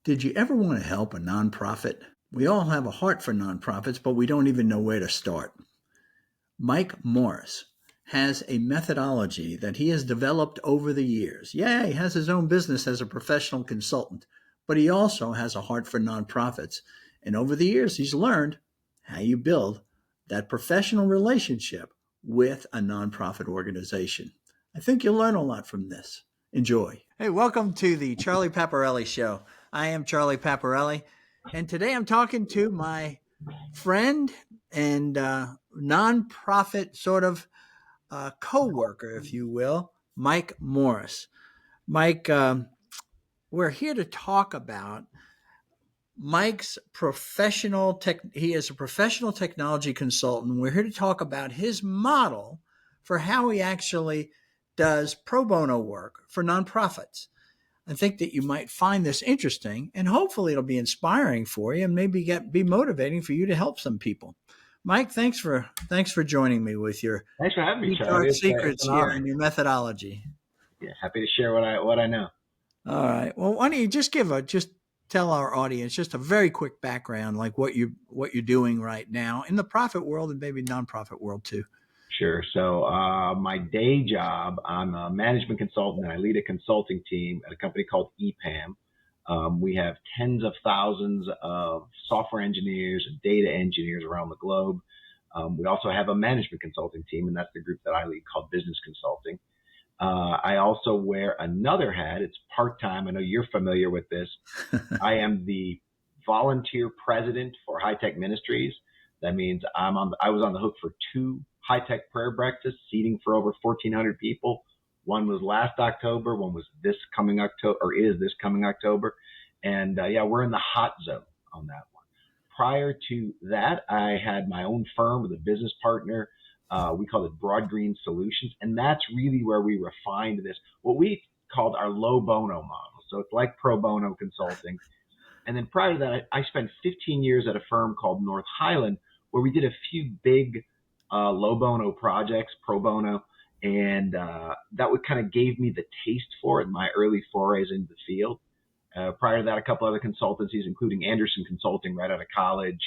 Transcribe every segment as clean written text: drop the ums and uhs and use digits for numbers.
Did you ever want to help a nonprofit? We all have a heart for nonprofits, but we don't even know where to start. Mike Morris has a methodology that he has developed over the years. Yeah, he has his own business as a professional consultant, but he also has a heart for nonprofits. And over the years, he's learned how you build that professional relationship with a nonprofit organization. I think you'll learn a lot from this. Enjoy. Hey, welcome to the Charlie Paparelli Show. I am Charlie Paparelli, and today I'm talking to my friend and nonprofit sort of co-worker, if you will, Mike Morris. Mike, we're here to talk about Mike's professional tech. He is a professional technology consultant. We're here to talk about his model for how he actually does pro bono work for nonprofits. I think that you might find this interesting, and hopefully it'll be inspiring for you and maybe be motivating for you to help some people. Mike, thanks for joining me with your Thanks for having me, Charlie. Charlie. Secrets here and your methodology. Yeah, happy to share what I know. All right. Well, why don't you just tell our audience just a very quick background, like what you're doing right now in the profit world and maybe nonprofit world too. Sure. So my day job, I'm a management consultant and I lead a consulting team at a company called EPAM. We have tens of thousands of software engineers and data engineers around the globe. We also have a management consulting team, and that's the group that I lead called business consulting. I also wear another hat. It's part-time. I know you're familiar with this. I am the volunteer president for High Tech Ministries. That means I was on the hook for 2 high-tech prayer breakfasts, seating for over 1,400 people. One was last October. One was this coming October. And we're in the hot zone on that one. Prior to that, I had my own firm with a business partner. We called it Broad Green Solutions. And that's really where we refined this, what we called our low bono model. So it's like pro bono consulting. And then prior to that, I spent 15 years at a firm called North Highland, where we did a few big low bono projects, pro bono, and that would kind of gave me the taste for it in my early forays into the field. Prior to that, a couple other consultancies, including Anderson Consulting right out of college,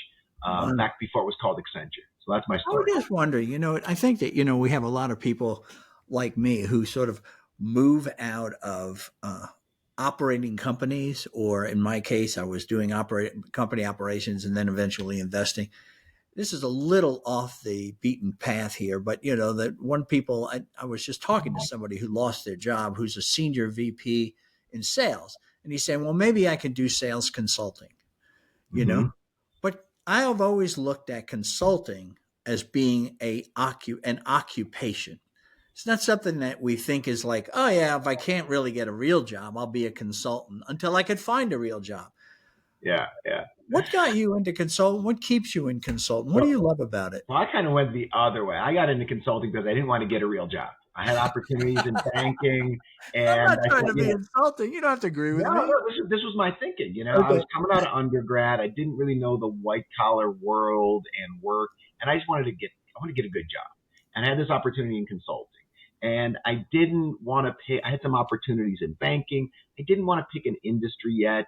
back before it was called Accenture. So that's my story. I was just wondering, I think that, we have a lot of people like me who sort of move out of operating companies, or in my case, I was doing company operations and then eventually investing. This is a little off the beaten path here, but I was just talking to somebody who lost their job, who's a senior VP in sales. And he's saying, well, maybe I can do sales consulting, but I have always looked at consulting as being an occupation. It's not something that we think is like, oh yeah, if I can't really get a real job, I'll be a consultant until I could find a real job. Yeah. What got you into consulting? What keeps you in consulting? What do you love about it? Well, I kind of went the other way. I got into consulting because I didn't want to get a real job. I had opportunities in banking, and I'm not trying to be insulting. You don't have to agree with me. No, this was my thinking. Okay. I was coming out of undergrad. I didn't really know the white collar world and work, and I just wanted to get a good job. And I had this opportunity in consulting, and I didn't want to pick. I had some opportunities in banking. I didn't want to pick an industry yet.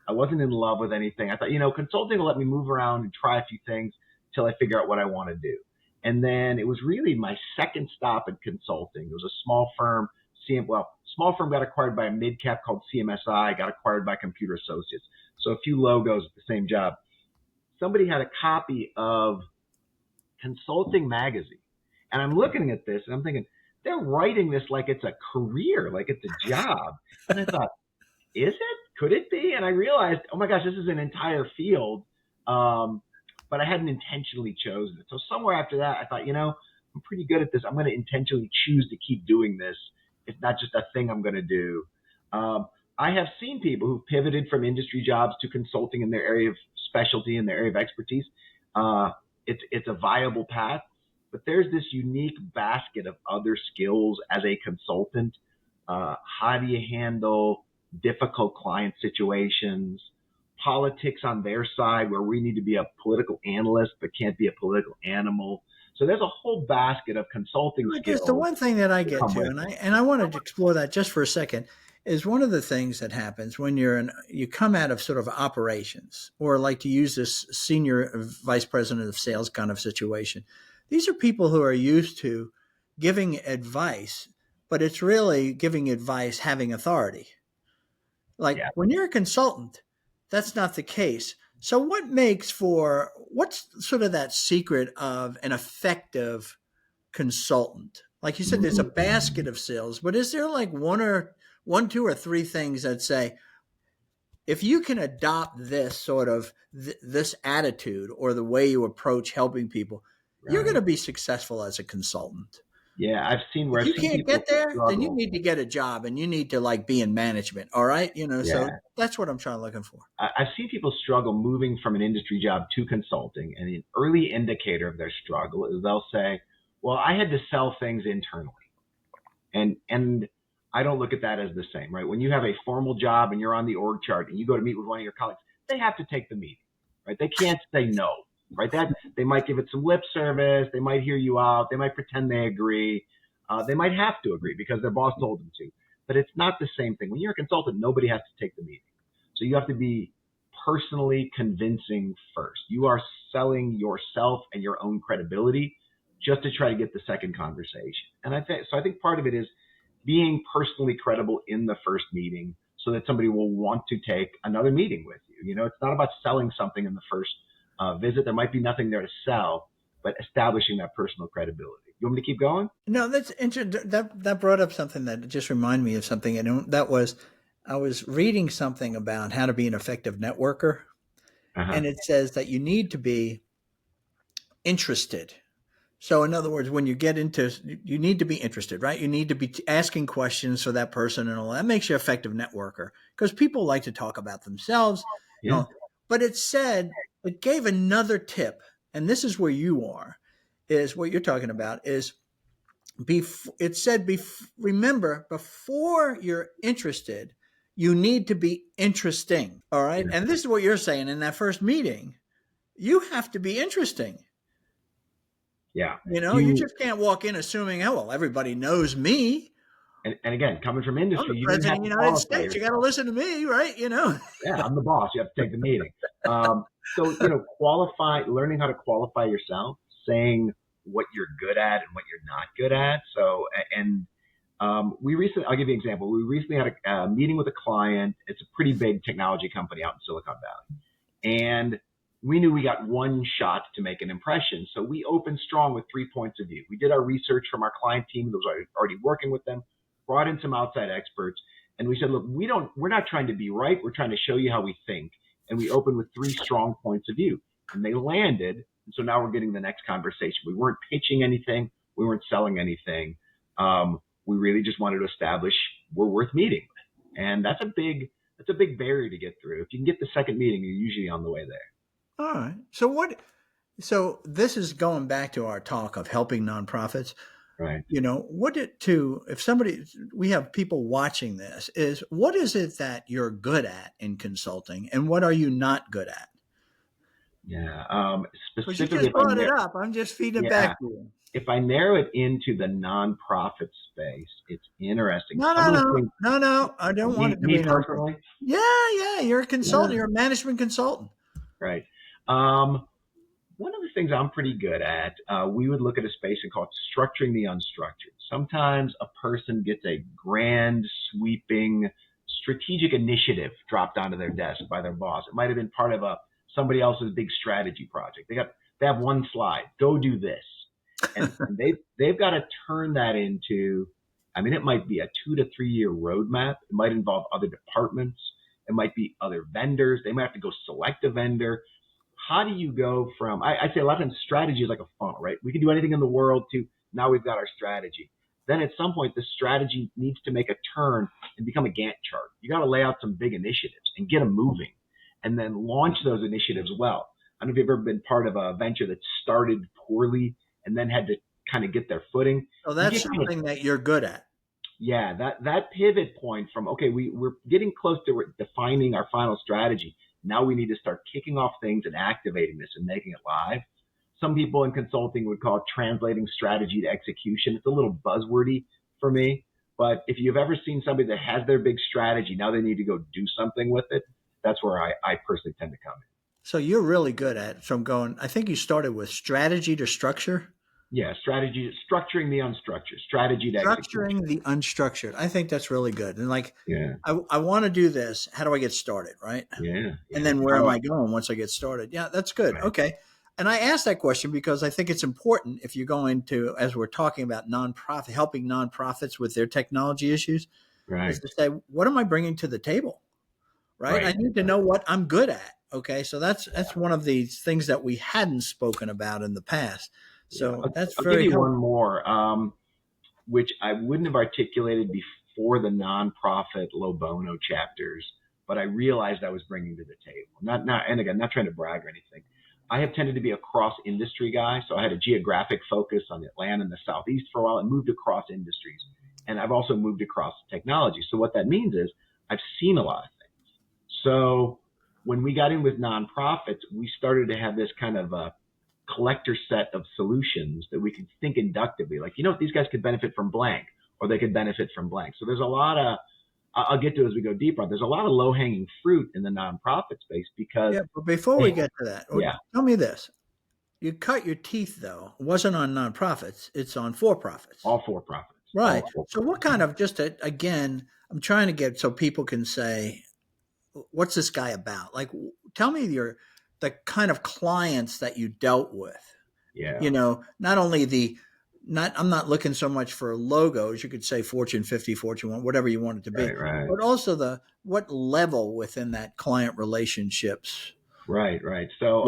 I wasn't in love with anything. I thought, consulting will let me move around and try a few things till I figure out what I want to do. And then it was really my second stop in consulting. It was a small firm. Small firm got acquired by a mid-cap called CMSI, got acquired by Computer Associates. So a few logos at the same job. Somebody had a copy of Consulting Magazine. And I'm looking at this and I'm thinking, they're writing this like it's a career, like it's a job. And I thought, is it? Could it be? And I realized, oh my gosh, this is an entire field. But I hadn't intentionally chosen it. So somewhere after that, I thought, I'm pretty good at this. I'm going to intentionally choose to keep doing this. It's not just a thing I'm going to do. I have seen people who've pivoted from industry jobs to consulting in their area of specialty, in their area of expertise. It's a viable path, but there's this unique basket of other skills as a consultant. How do you handle difficult client situations? Politics on their side, where we need to be a political analyst but can't be a political animal. So there's a whole basket of consulting skills. The one thing that I get to, and I wanted to explore that just for a second, is one of the things that happens when you come out of sort of operations, or like to use this senior vice president of sales kind of situation. These are people who are used to giving advice, but it's really giving advice having authority. Like Yeah. when you're a consultant, that's not the case. So what's sort of that secret of an effective consultant? Like you said, there's a basket of sales, but is there like one, two, or three things that say, if you can adopt this sort of this attitude or the way you approach helping people, you're going Right. to be successful as a consultant. Yeah. If I've you seen can't people get there, then you struggle. need to get a job and you need to like be in management. All right. So Yeah. that's what I'm trying to looking for. I've seen people struggle moving from an industry job to consulting, and an early indicator of their struggle is they'll say, "Well, I had to sell things internally," and I don't look at that as the same, right? When you have a formal job and you're on the org chart and you go to meet with one of your colleagues, they have to take the meeting, right? They can't say no, right? That they might give it some lip service, they might hear you out, they might pretend they agree, they might have to agree because their boss told them to, but it's not the same thing. When you're a consultant, nobody has to take the meeting. So you have to be personally convincing first. You are selling yourself and your own credibility just to try to get the second conversation. And I think part of it is being personally credible in the first meeting so that somebody will want to take another meeting with you. It's not about selling something in the first visit. There might be nothing there to sell, but establishing that personal credibility. You want me to keep going? No, that's interesting. That brought up something that just reminded me of something. And that was, I was reading something about how to be an effective networker. Uh-huh. And it says that you need to be interested. So, in other words, when you get into, you need to be interested, right? You need to be asking questions for that person, and all that makes you an effective networker because people like to talk about themselves, you Yeah. know. But it gave another tip, and this is where you are, is what you're talking about is it said, remember, before you're interested, you need to be interesting. All right. Yeah. And this is what you're saying in that first meeting. You have to be interesting. Yeah. You You just can't walk in assuming, oh, well, everybody knows me. and again, coming from I'm industry, the you don't president have of the to United qualify States. You got to yourself. listen to me, right? Yeah, I'm the boss. You have to take the meeting. So, learning how to qualify yourself, saying what you're good at and what you're not good at. So, and I'll give you an example. We recently had a meeting with a client. It's a pretty big technology company out in Silicon Valley. And we knew we got one shot to make an impression. So we opened strong with 3 points of view. We did our research from our client team that was already working with them, brought in some outside experts, and we said, look, we're not trying to be right. We're trying to show you how we think. And we opened with 3 strong points of view, and they landed. And so now we're getting the next conversation. We weren't pitching anything. We weren't selling anything. We really just wanted to establish we're worth meeting with. And that's a big barrier to get through. If you can get the second meeting, you're usually on the way there. All right. So this is going back to our talk of helping nonprofits. Right. If somebody, we have people watching this, is what is it that you're good at in consulting and what are you not good at? Yeah. Because you Specifically, just brought it up. I'm just feeding it back yeah, to you. if I narrow it into the nonprofit space, it's interesting. No, Some no, of the no, things, no, no. I don't want it to me be nonprofit. personally, Yeah. You're a yeah, consultant. You're a management consultant. right. Um, One of the things I'm pretty good at, we would look at a space and call it structuring the unstructured. Sometimes a person gets a grand, sweeping, strategic initiative dropped onto their desk by their boss. It might have been part of somebody else's big strategy project. They have one slide. Go do this, and they've got to turn that into. I mean, it might be a 2 to 3 year roadmap. It might involve other departments. It might be other vendors. They might have to go select a vendor. How do you go from, I say a lot of times strategy is like a funnel, right? We can do anything in the world to now we've got our strategy. Then at some point, the strategy needs to make a turn and become a Gantt chart. You got to lay out some big initiatives and get them moving and then launch those initiatives well. I don't know if you've ever been part of a venture that started poorly and then had to kind of get their footing. So You that's get kind of, something that you're good at. yeah, that pivot point from, okay, we're getting close to defining our final strategy. Now we need to start kicking off things and activating this and making it live. Some people in consulting would call it translating strategy to execution. It's a little buzzwordy for me, But if you've ever seen somebody that has their big strategy, now they need to go do something with it. That's where I personally tend to come in. So you're really good at it. From going, I think you started with strategy to structure. Yeah, strategy, structuring the unstructured, strategy to execution. Structuring the unstructured. I think that's really good. And like, Yeah, I want to do this. How do I get started? Right. yeah, And yeah. then where How am do I? I going once I get started? Yeah, that's good. Right, Okay. And I asked that question because I think it's important if you're going to, as we're talking about nonprofit, helping nonprofits with their technology issues, is right, to say, what am I bringing to the table? Right. I right. need to know what I'm good at. Okay. So that's one of the things that we hadn't spoken about in the past. Yeah, So that's I'll give very you one helpful. more, which I wouldn't have articulated before the nonprofit Lo Bono chapters, but I realized I was bringing to the table. And again, not trying to brag or anything. I have tended to be a cross industry guy, so I had a geographic focus on Atlanta and the Southeast for a while, and moved across industries. And I've also moved across technology. So what that means is I've seen a lot of things. So when we got in with nonprofits, we started to have this kind of a collector set of solutions that we could think inductively, like, these guys could benefit from blank, or they could benefit from blank. So there's a lot of, I'll get to as we go deeper. There's a lot of low hanging fruit in the nonprofit space because, Yeah. But before we get to that, yeah, tell me this. You cut your teeth, though. It wasn't on nonprofits. It's on for-profits. all for profits, Right. all for So what kind of, again, I'm trying to get so people can say, what's this guy about? Like, tell me the kind of clients that you dealt with. yeah, Not only I'm not looking so much for logos. You could say Fortune 50, Fortune 1, whatever you want it to be, right, right. but also what level within that client relationships. Right, right. So,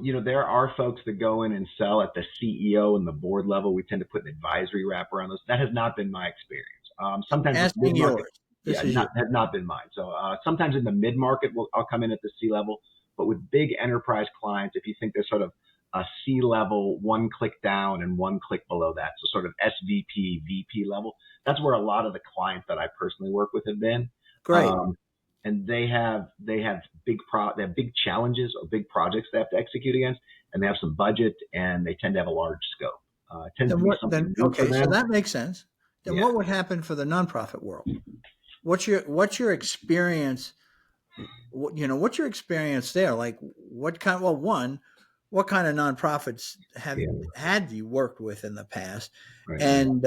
Yeah. there are folks that go in and sell at the CEO and the board level. We tend to put an advisory wrap around those. That has not been my experience. Sometimes with Asking mid-market, yours. This yeah, is you. has not been mine. So, sometimes in the mid-market, I'll come in at the C level, but with big enterprise clients, if you think there's sort of a C level, one click down and one click below that, so sort of SVP, VP level, that's where a lot of the clients that I personally work with have been. Great. And they have they have big challenges or big projects they have to execute against, and they have some budget, and they tend to have a large scope. It tends to be something new for Okay, so them. that makes sense. Then Yeah, what would happen for the nonprofit world? What's your experience? What's your experience there? Like what kind? Well, one, what kind of nonprofits yeah, had you worked with in the past? right, right. And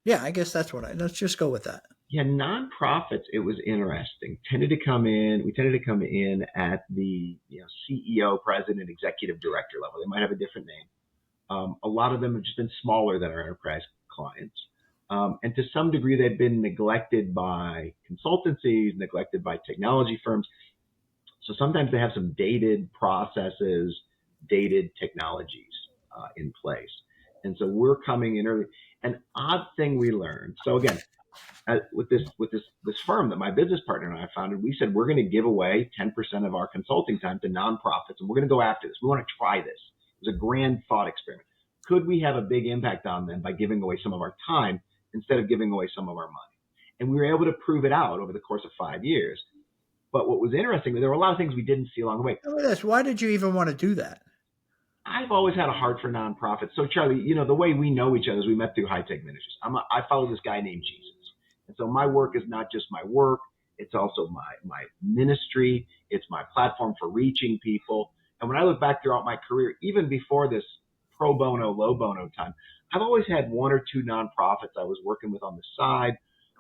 yeah, I guess that's let's just go with that. Yeah, nonprofits. It was interesting. We tended to come in at the CEO, president, executive director level. They might have a different name. A lot of them have just been smaller than our enterprise clients. And to some degree, they've been neglected by consultancies, neglected by technology firms. So sometimes they have some dated processes, dated technologies in place. And so we're coming in early. An odd thing we learned. So again, with this firm that my business partner and I founded, we said we're going to give away 10% of our consulting time to nonprofits, and we're going to go after this. We want to try this. It was a grand thought experiment. Could we have a big impact on them by giving away some of our time instead of giving away some of our money? And we were able to prove it out over the course of 5 years. But what was interesting, there were a lot of things we didn't see along the way. Tell me this. Why did you even want to do that? I've always had a heart for nonprofits. So Charlie, the way we know each other is we met through High Tech Ministries. I follow this guy named Jesus. And so my work is not just my work. It's also my ministry. It's my platform for reaching people. And when I look back throughout my career, even before this pro bono, low bono time, I've always had one or two nonprofits I was working with on the side,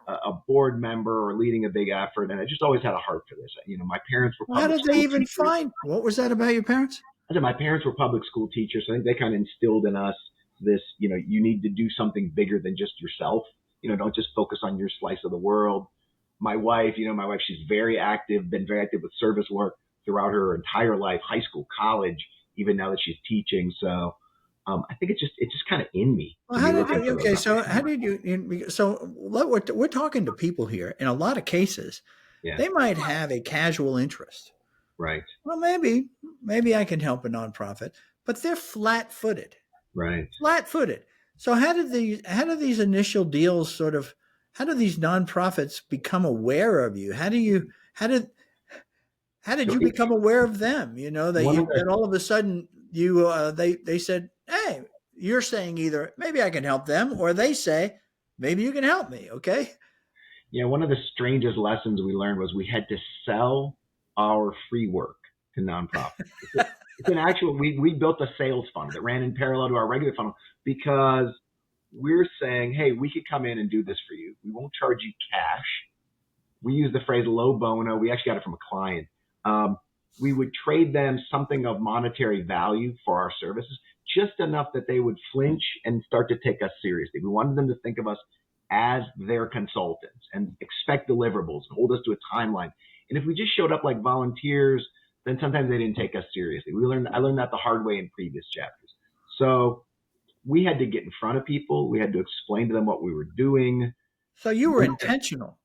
a board member or leading a big effort. And I just always had a heart for this. My parents were Well, how public did they school even teachers. find? What was that about your parents? I said my parents were public school teachers. So I think they kind of instilled in us this, you need to do something bigger than just yourself. Don't just focus on your slice of the world. My wife, she's very active, been very active with service work throughout her entire life, high school, college, even now that she's teaching. So I think it's just kind of in me Well, to how be did looking you? for those Okay, so how opportunities. did you? So we're talking to people here. In a lot of cases, Yeah, they might have a casual interest. right, Well, maybe I can help a nonprofit, but they're flat-footed. right. Flat-footed. So how do these initial deals sort of how do these nonprofits become aware of you? How did So you become aware of them? one of That the all of a sudden they said, "Hey, you're saying either maybe I can help them," or they say, maybe you can help me. Okay. One of the strangest lessons we learned was we had to sell our free work to nonprofits. It's an actual, we built a sales funnel that ran in parallel to our regular funnel because we're saying, hey, we could come in and do this for you. We won't charge you cash. We use the phrase low bono. We actually got it from a client. We would trade them something of monetary value for our services, just enough that they would flinch and start to take us seriously. We wanted them to think of us as their consultants and expect deliverables, hold us to a timeline. And if we just showed up like volunteers, then sometimes they didn't take us seriously. I learned that the hard way in previous chapters. So we had to get in front of people. We had to explain to them what we were doing. So you were intentional.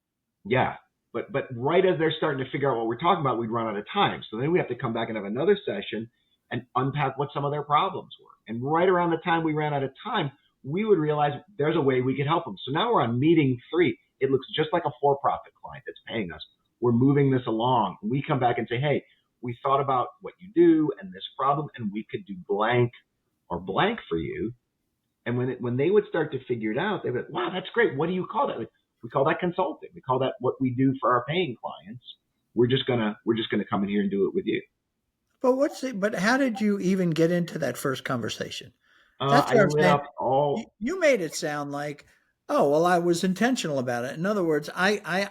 Yeah. But right as they're starting to figure out what we're talking about, we'd run out of time. So then we have to come back and have another session and unpack what some of their problems were. And right around the time we ran out of time, we would realize there's a way we could help them. So now we're on meeting 3. It looks just like a for-profit client that's paying us. We're moving this along. We come back and say, hey, we thought about what you do and this problem, and we could do blank or blank for you. And when they would start to figure it out, they would, wow, that's great. What do you call that? Like, we call that consulting. We call that what we do for our paying clients. We're just gonna come in here and do it with you. But how did you even get into that first conversation? That's I what I'm lit saying. up all. You made it sound like, oh, well, I was intentional about it. In other words, I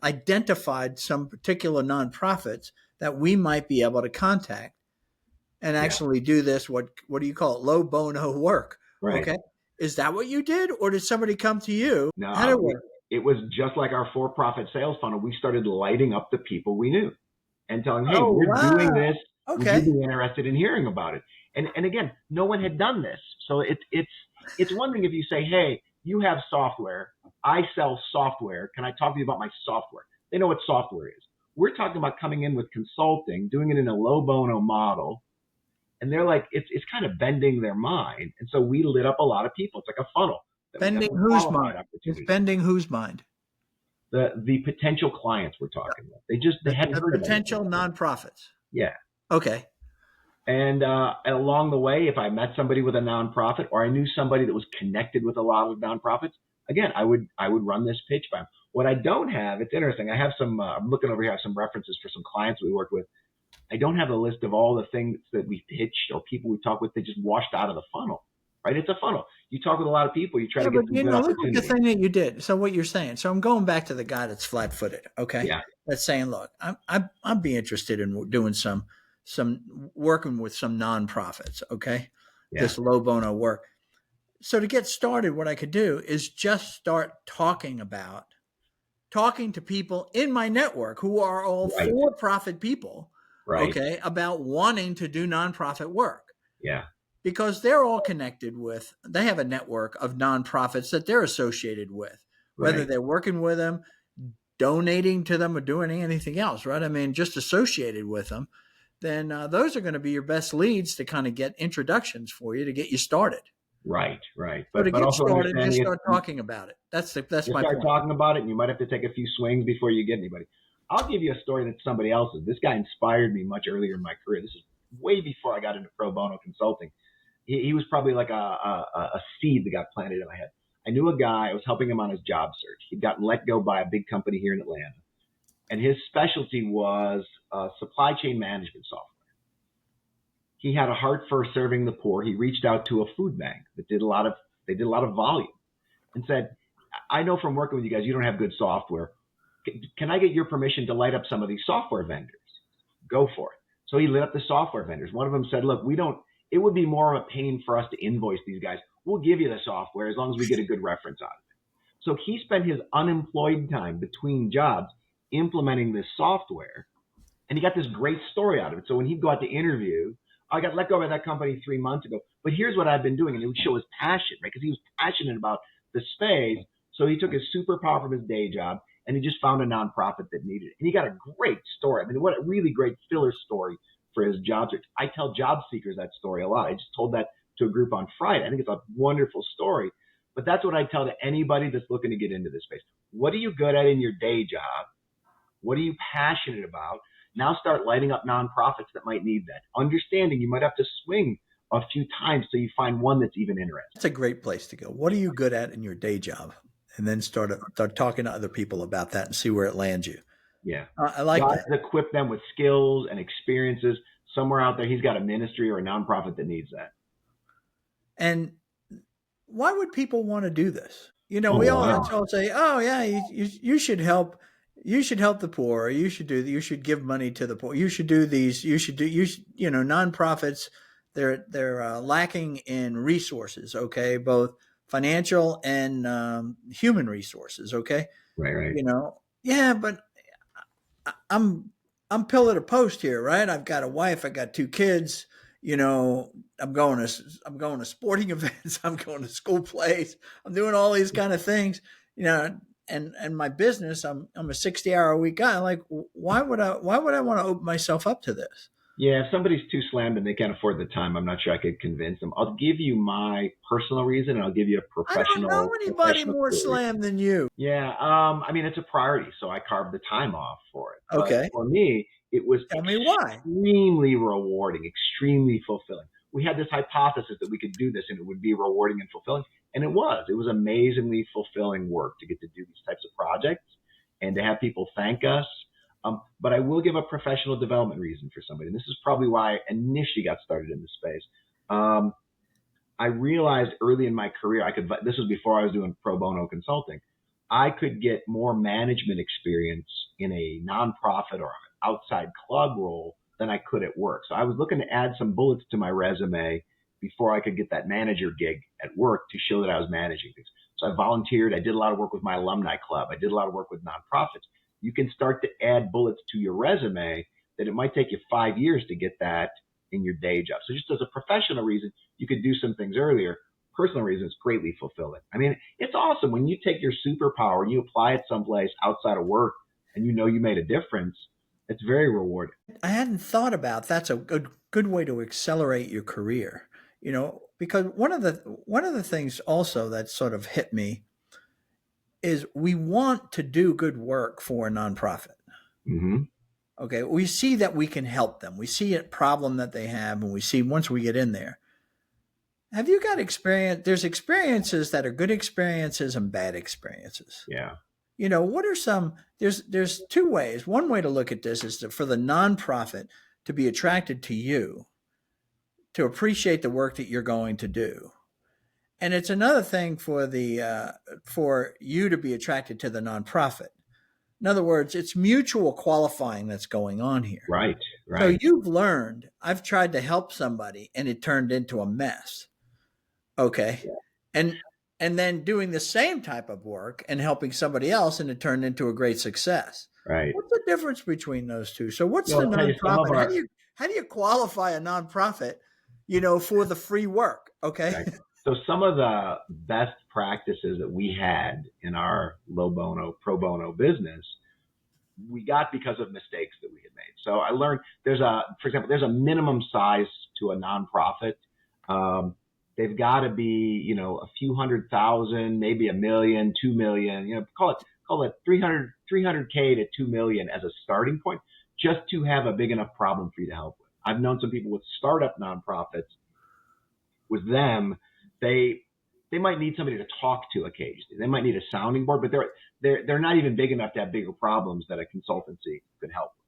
identified some particular nonprofits that we might be able to contact and Yeah, actually do this. What do you call it? Low bono work. right. Okay. Is that what you did, or did somebody come to you? How did it No, work? it was just like our for-profit sales funnel. We started lighting up the people we knew and telling them, hey, Oh, we're doing wow. this. Would you Okay. be interested in hearing about it? And again, no one had done this. So it's one thing if you say, hey, you have software. I sell software. Can I talk to you about my software? They know what software is. We're talking about coming in with consulting, doing it in a low bono model. And they're like, it's kind of bending their mind. And so we lit up a lot of people. It's like a funnel that we got Bending some whose qualified mind? It's opportunities. bending whose mind? The potential clients we're talking about. They hadn't The heard of anything potential like this. nonprofits. Yeah. Okay. And along the way, if I met somebody with a nonprofit or I knew somebody that was connected with a lot of nonprofits, again, I would run this pitch by them. What I don't have, it's interesting. I have some. I'm looking over here. I have some references for some clients we worked with. I don't have a list of all the things that we pitched or people we talked with that just washed out of the funnel. Right? It's a funnel. You talk with a lot of people. You try Yeah, to get but some good look at the opportunities. thing that you did. So what you're saying. So I'm going back to the guy that's flat-footed. Okay, Yeah. that's saying, look, I'd be interested in doing some working with some nonprofits. Okay, Yeah. this low bono work. So to get started, what I could do is just start talking to people in my network who are all Right. for-profit people. Right. Okay, about wanting to do nonprofit work. Yeah. Because they're all connected with, they have a network of nonprofits that they're associated with, whether Right. they're working with them, donating to them, or doing anything else, right? I mean, just associated with them, then those are going to be your best leads to kind of get introductions for you to get you started. Right. Right. So to But get also started, just understanding start it. talking about it. That's You my start point. talking about it, and you might have to take a few swings before you get anybody. I'll give you a story that's somebody else's. This guy inspired me much earlier in my career. This is way before I got into pro bono consulting. He was probably like a seed that got planted in my head. I knew a guy. I was helping him on his job search. He'd gotten let go by a big company here in Atlanta, and his specialty was supply chain management software. He had a heart for serving the poor. He reached out to a food bank that did a lot of volume and said, I know from working with you guys, you don't have good software. Can I get your permission to light up some of these software vendors? Go for it. So he lit up the software vendors. One of them said, look, it would be more of a pain for us to invoice these guys. We'll give you the software as long as we get a good reference out of it. So he spent his unemployed time between jobs implementing this software, and he got this great story out of it. So when he'd go out to interview, I got let go by that company 3 months ago, but here's what I've been doing. And it would show his passion, right? Because he was passionate about the space. So he took his superpower from his day job and he just found a nonprofit that needed it. And he got a great story. I mean, what a really great filler story for his job search. I tell job seekers that story a lot. I just told that to a group on Friday. I think it's a wonderful story. But that's what I tell to anybody that's looking to get into this space. What are you good at in your day job? What are you passionate about? Now start lighting up nonprofits that might need that. Understanding you might have to swing a few times till you find one that's even interesting. That's a great place to go. What are you good at in your day job? And then start talking to other people about that and see where it lands you. Yeah. I like God that. has equipped them with skills and experiences. Somewhere out there, he's got a ministry or a nonprofit that needs that. And why would people want to do this? Oh, We all wow. say, "Oh yeah, you should help. You should help the poor. Or you should give money to the poor. You should do these. Nonprofits. They're lacking in resources. Okay, both financial and human resources. Okay, Right, right. yeah, but I'm I'm pillar to post here, right? I've got a wife, I got two kids. You know, I'm going to sporting events. I'm going to school plays. I'm doing all these kind of things. You know, and my business. I'm a 60-hour a week guy. Like, why would I want to open myself up to this? Yeah, if somebody's too slammed and they can't afford the time, I'm not sure I could convince them. I'll give you my personal reason, and I'll give you a I don't know anybody professional more career reason. slam than you. Yeah, I mean, it's a priority, so I carved the time off for it. But Okay, for me, it was tell me why. extremely rewarding, extremely fulfilling. We had this hypothesis that we could do this and it would be rewarding and fulfilling, and it was. It was amazingly fulfilling work to get to do these types of projects and to have people thank us. But I will give a professional development reason for somebody, and this is probably why I initially got started in this space. Um, I realized early in my career, this was before I was doing pro bono consulting, I could get more management experience in a nonprofit or outside club role than I could at work. So I was looking to add some bullets to my resume before I could get that manager gig at work to show that I was managing things. So I volunteered. I did a lot of work with my alumni club. I did a lot of work with nonprofits. You can start to add bullets to your resume that it might take you 5 years to get that in your day job. So just as a professional reason, you could do some things earlier. Personal reason is greatly fulfilling. I mean, it's awesome when you take your superpower and you apply it someplace outside of work and you know you made a difference. It's very rewarding. I hadn't thought about that's a good way to accelerate your career. Because one of the things also that sort of hit me is we want to do good work for a nonprofit. Mm-hmm. Okay, we see that we can help them. We see a problem that they have, and we see once we get in there. Have you got experience? There's experiences that are good experiences and bad experiences. Yeah. What are some? There's two ways. One way to look at this is for the nonprofit to be attracted to you, to appreciate the work that you're going to do, and it's another thing for you to be attracted to the nonprofit. In other words, it's mutual qualifying that's going on here. Right. So Right. you've learned, I've tried to help somebody and it turned into a mess. Okay. Yeah. And then doing the same type of work and helping somebody else and it turned into a great success. Right. What's the difference between those two? So what's Well, the I'll tell you some of nonprofit? our How do you qualify a nonprofit, for the free work? Okay. right. So some of the best practices that we had in our pro bono business we got because of mistakes that we had made. So I learned for example, there's a minimum size to a nonprofit. They've got to be, a few 100,000, maybe 1 million, 2 million, call it 300K to 2 million as a starting point, just to have a big enough problem for you to help with. I've known some people with startup nonprofits. With them, they might need somebody to talk to occasionally. They might need a sounding board, but they're not even big enough to have bigger problems that a consultancy could help with.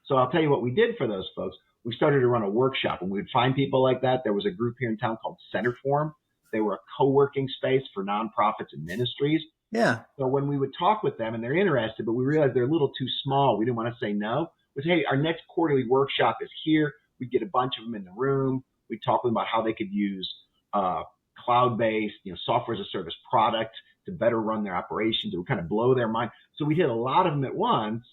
So I'll tell you what we did for those folks. We started to run a workshop, and we would find people like that. There was a group here in town called Center Forum. They were a co-working space for nonprofits and ministries. Yeah. So when we would talk with them, and they're interested, but we realized they're a little too small, we didn't want to say no. We said, hey, our next quarterly workshop is here. We'd get a bunch of them in the room. We'd talk with them about how they could use cloud-based, software as a service product to better run their operations. It would kind of blow their mind. So we hit a lot of them at once.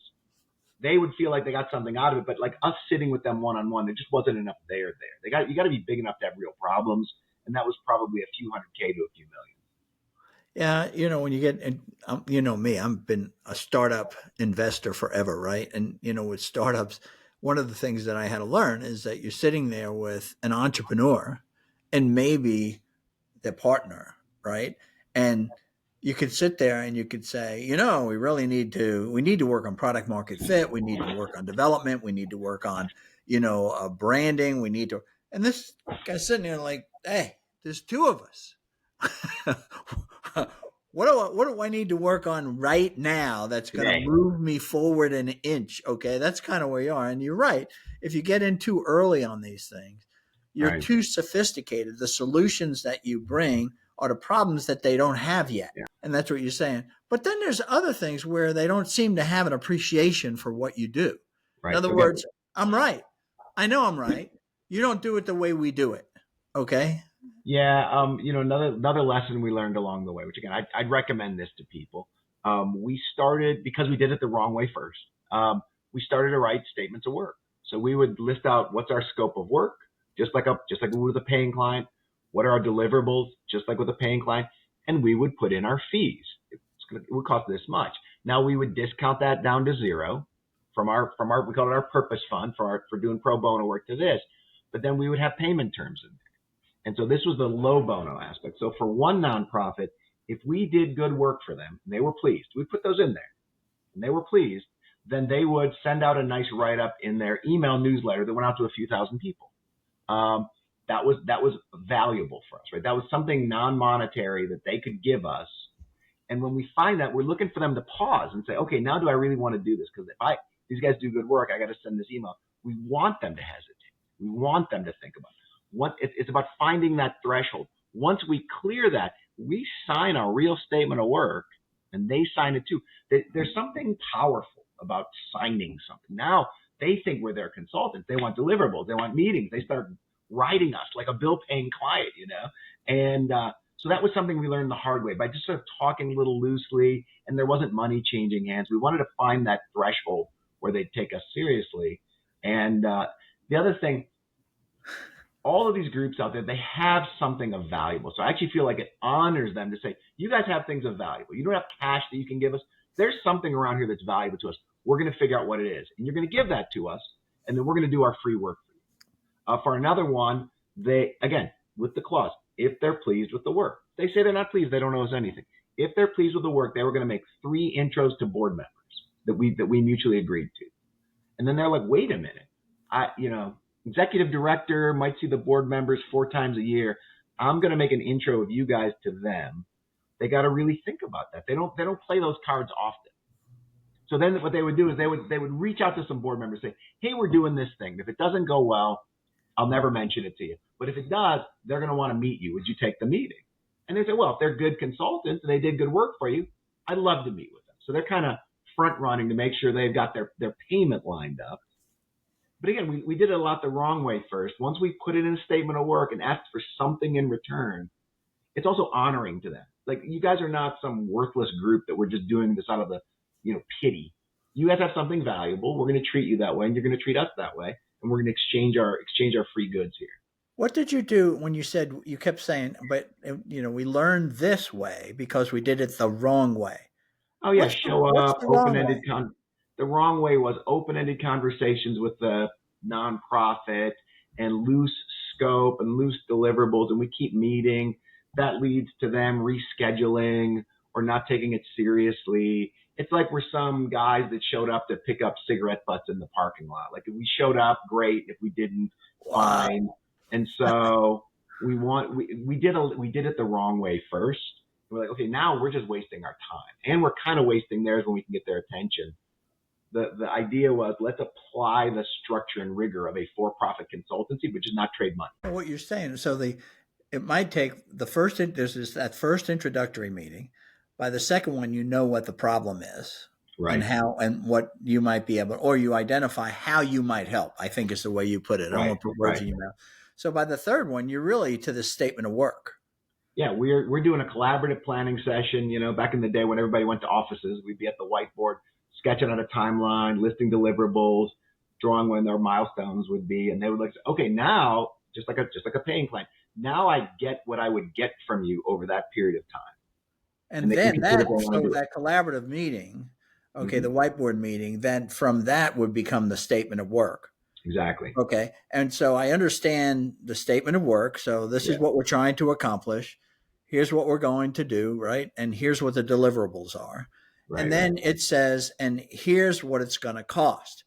They would feel like they got something out of it, but like us sitting with them one-on-one, there just wasn't enough there. You got to be big enough to have real problems, and that was probably a few 100K to a few million. Yeah, when you get, and me, I've been a startup investor forever, right? And with startups, one of the things that I had to learn is that you're sitting there with an entrepreneur and maybe their partner, right? And you could sit there and you could say, we need to work on product market fit. We need to work on development. We need to work on, branding. And this guy's sitting there like, hey, there's two of us. What do I need to work on right now that's going to Today. move me forward an inch? Okay, that's kind of where you are. And you're right. If you get in too early on these things, you're Right. too sophisticated. The solutions that you bring are the problems that they don't have yet. Yeah. And that's what you're saying. But then there's other things where they don't seem to have an appreciation for what you do. Right. In other So words, I'm right. I know I'm right. You don't do it the way we do it. Okay. yeah, another lesson we learned along the way, which again, I'd recommend this to people. We started because we did it the wrong way first. We started to write statements of work. So we would list out what's our scope of work, just like with a paying client. What are our deliverables, just like with a paying client, and we would put in our fees. It would cost this much. Now we would discount that down to zero from our we call it our purpose fund for doing pro bono work to this, but then we would have payment terms in there. And so this was the low bono aspect. So for one nonprofit, if we did good work for them and they were pleased, we put those in there and they were pleased, then they would send out a nice write-up in their email newsletter that went out to a few thousand people. That was valuable for us, right? That was something non-monetary that they could give us. And when we find that, we're looking for them to pause and say, okay, now do I really want to do this? Because if these guys do good work, I got to send this email. We want them to hesitate. We want them to think about it. It's about finding that threshold. Once we clear that, we sign a real statement of work, and they sign it too. There's something powerful about signing something. Now they think we're their consultants. They want deliverables. They want meetings. They start writing us like a bill-paying client, And so that was something we learned the hard way by just sort of talking a little loosely, and there wasn't money changing hands. We wanted to find that threshold where they'd take us seriously. And the other thing, all of these groups out there, they have something of valuable. So I actually feel like it honors them to say, you guys have things of valuable. You don't have cash that you can give us. There's something around here that's valuable to us. We're going to figure out what it is. And you're going to give that to us. And then we're going to do our free work for you. For another one, again, with the clause, if they're pleased with the work. They say they're not pleased, they don't owe us anything. If they're pleased with the work, they were going to make 3 intros to board members that we mutually agreed to. And then they're like, wait a minute. Executive director might see the board members 4 times a year. I'm going to make an intro of you guys to them. They got to really think about that. They don't play those cards often. So then what they would do is they would reach out to some board members and say, hey, we're doing this thing. If it doesn't go well, I'll never mention it to you. But if it does, they're going to want to meet you. Would you take the meeting? And they say, well, if they're good consultants and they did good work for you, I'd love to meet with them. So they're kind of front running to make sure they've got their payment lined up. But again, we did it a lot the wrong way first. Once we put it in a statement of work and asked for something in return, it's also honoring to them. Like, you guys are not some worthless group that we're just doing this out of the, pity. You guys have something valuable. We're going to treat you that way, and you're going to treat us that way, and we're going to exchange our free goods here. What did you do when you kept saying, but we learned this way because we did it the wrong way? Oh yeah, show up, open-ended. The wrong way was open-ended conversations with the nonprofit and loose scope and loose deliverables, and we keep meeting. That leads to them rescheduling or not taking it seriously. It's like we're some guys that showed up to pick up cigarette butts in the parking lot. Like, if we showed up, great. If we didn't, fine. And so we did it the wrong way first. We're like, okay, now we're just wasting our time, and we're kind of wasting theirs when we can get their attention. The idea was, let's apply the structure and rigor of a for-profit consultancy, which is not trade money. What you're saying, so it might take there's that first introductory meeting. By the second one, you know what the problem is, right? And how and what you might be able, or you identify how you might help. I think is the way you put it. Right. I won't put words in your mouth. So by the third one, you're really to the statement of work. Yeah, we're doing a collaborative planning session. Back in the day when everybody went to offices, we'd be at the whiteboard, sketching out a timeline, listing deliverables, drawing when their milestones would be, and they would like, okay, now just like a paying client, now I get what I would get from you over that period of time. And then that collaborative meeting, okay, the whiteboard meeting, then from that would become the statement of work. Exactly. Okay. And so I understand the statement of work. So this is what we're trying to accomplish. Here's what we're going to do, right? And here's what the deliverables are. Right. And then it says, and here's what it's going to cost.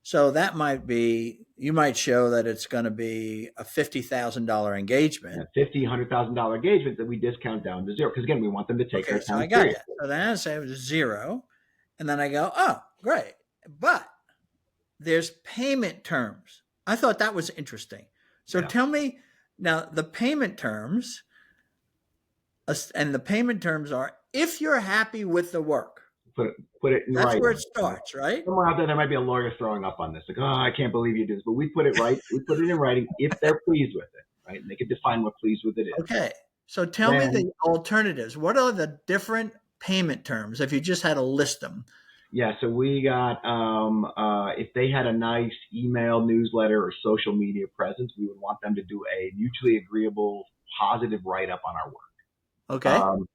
So that might be, you might show that it's going to be a $50,000 engagement. $50,000, $100,000 engagement that we discount down to zero. Because again, we want them to take Okay, our so time I got seriously. that. So then I say it was zero. And then I go, oh, great. But there's payment terms. I thought that was interesting. So Yeah. tell me now the payment terms, and the payment terms are if you're happy with the work. Put it in That's where it writing. starts, right? Somewhere out there might be a lawyer throwing up on this. Like, oh, I can't believe you did this. But we put it right. We put it in writing if they're pleased with it, right? And they can define what pleased with it is. Okay. So tell me Then, the alternatives. What are the different payment terms if you just had to list them? yeah, so we got, if they had a nice email, newsletter, or social media presence, we would want them to do a mutually agreeable, positive write up on our work. Okay. Um,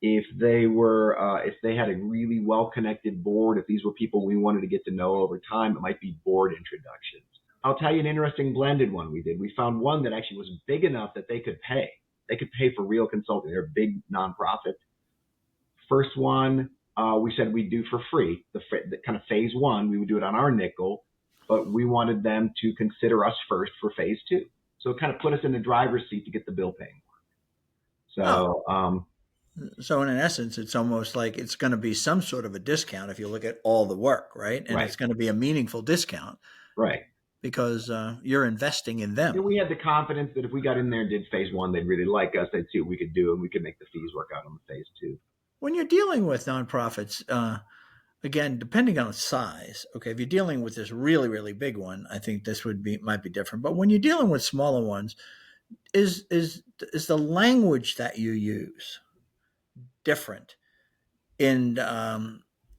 if they had a really well connected board, if these were people we wanted to get to know over time, it might be board introductions. I'll tell you an interesting blended one we did. We found one that actually was big enough that they could pay. They could pay for real consulting. They're a big nonprofit. First one, we said we'd do for free. The kind of phase one, we would do it on our nickel, but we wanted them to consider us first for phase two. So it kind of put us in the driver's seat to get the bill paying work. Oh, So, so in essence, it's almost like it's going to be some sort of a discount if you look at all the work, right? And right, it's going to be a meaningful discount right. because you're investing in them. And we had the confidence that if we got in there and did phase one, they'd really like us. They'd see what we could do, and we could make the fees work out on the phase two. When you're dealing with nonprofits, again, depending on the size, okay, if you're dealing with this really, really big one, I think this might be different. But when you're dealing with smaller ones, is the language that you use different in